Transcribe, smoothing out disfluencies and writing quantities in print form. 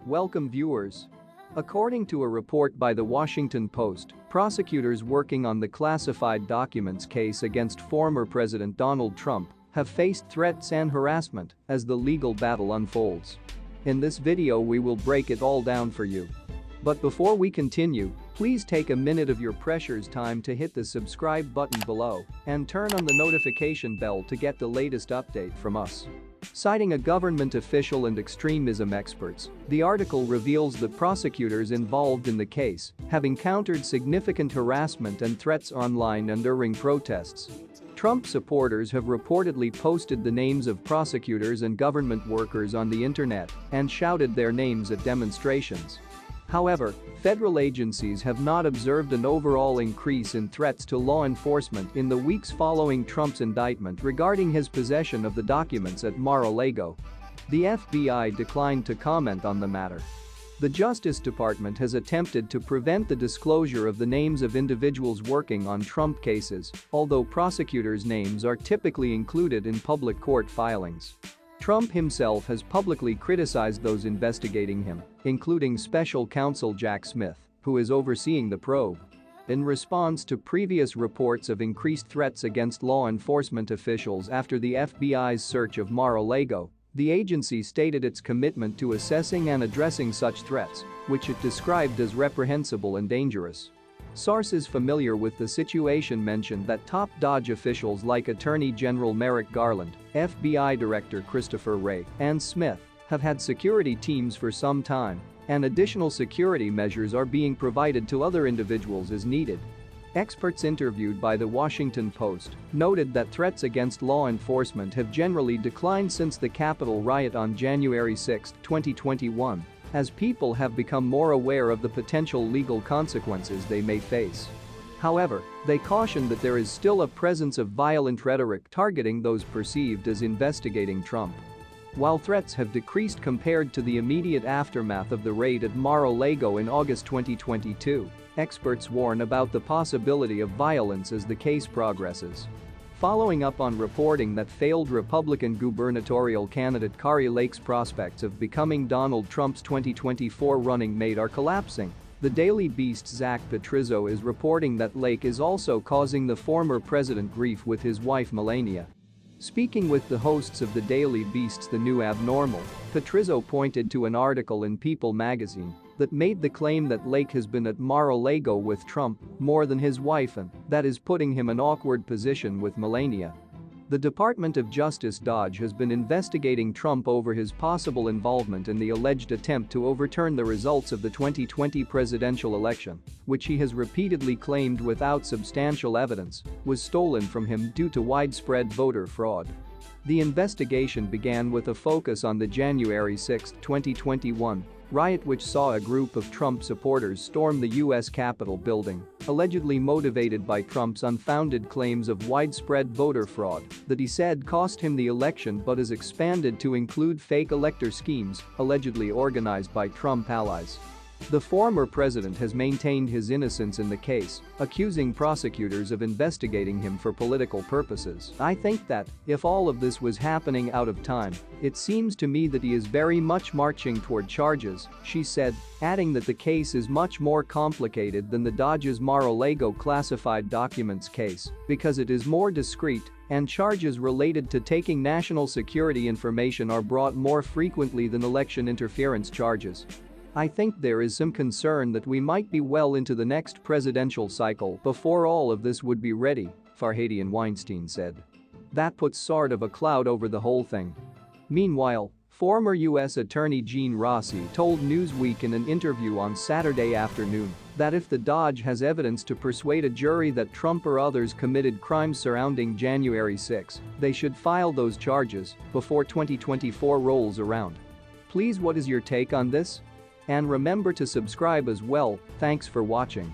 Welcome viewers. According to a report by The Washington Post, prosecutors working on the classified documents case against former President Donald Trump have faced threats and harassment as the legal battle unfolds. In this video we will break it all down for you. But before we continue, please take a minute of your precious time to hit the subscribe button below and turn on the notification bell to get the latest update from us. Citing a government official and extremism experts, the article reveals that prosecutors involved in the case have encountered significant harassment and threats online and during protests. Trump supporters have reportedly posted the names of prosecutors and government workers on the internet and shouted their names at demonstrations. However, federal agencies have not observed an overall increase in threats to law enforcement in the weeks following Trump's indictment regarding his possession of the documents at Mar-a-Lago. The FBI declined to comment on the matter. The Justice Department has attempted to prevent the disclosure of the names of individuals working on Trump cases, although prosecutors' names are typically included in public court filings. Trump himself has publicly criticized those investigating him, including special counsel Jack Smith, who is overseeing the probe. In response to previous reports of increased threats against law enforcement officials after the FBI's search of Mar-a-Lago, the agency stated its commitment to assessing and addressing such threats, which it described as reprehensible and dangerous. Sources familiar with the situation mentioned that top DOJ officials like Attorney General Merrick Garland, FBI Director Christopher Wray, and Smith have had security teams for some time, and additional security measures are being provided to other individuals as needed. Experts interviewed by The Washington Post noted that threats against law enforcement have generally declined since the Capitol riot on January 6, 2021. As people have become more aware of the potential legal consequences they may face. However, they caution that there is still a presence of violent rhetoric targeting those perceived as investigating Trump. While threats have decreased compared to the immediate aftermath of the raid at Mar-a-Lago in August 2022, experts warn about the possibility of violence as the case progresses. Following up on reporting that failed Republican gubernatorial candidate Kari Lake's prospects of becoming Donald Trump's 2024 running mate are collapsing, the Daily Beast's Zach Petrizzo is reporting that Lake is also causing the former president grief with his wife Melania. Speaking with the hosts of the Daily Beast's The New Abnormal, Petrizzo pointed to an article in People magazine that made the claim that Lake has been at Mar-a-Lago with Trump more than his wife and that is putting him in an awkward position with Melania. The Department of Justice DOJ has been investigating Trump over his possible involvement in the alleged attempt to overturn the results of the 2020 presidential election, which he has repeatedly claimed without substantial evidence was stolen from him due to widespread voter fraud. The investigation began with a focus on the January 6, 2021 riot, which saw a group of Trump supporters storm the U.S. Capitol building, allegedly motivated by Trump's unfounded claims of widespread voter fraud that he said cost him the election, but has expanded to include fake elector schemes allegedly organized by Trump allies. The former president has maintained his innocence in the case, accusing prosecutors of investigating him for political purposes. I think that, if all of this was happening out of time, it seems to me that he is very much marching toward charges, she said, adding that the case is much more complicated than the DOJ's Mar-a-Lago classified documents case because it is more discreet and charges related to taking national security information are brought more frequently than election interference charges. I think there is some concern that we might be well into the next presidential cycle before all of this would be ready, Farhadian Weinstein said. That puts sort of a cloud over the whole thing. Meanwhile, former U.S. Attorney Gene Rossi told Newsweek in an interview on Saturday afternoon that if the DOJ has evidence to persuade a jury that Trump or others committed crimes surrounding January 6, they should file those charges before 2024 rolls around. Please, what is your take on this? And remember to subscribe as well. Thanks for watching.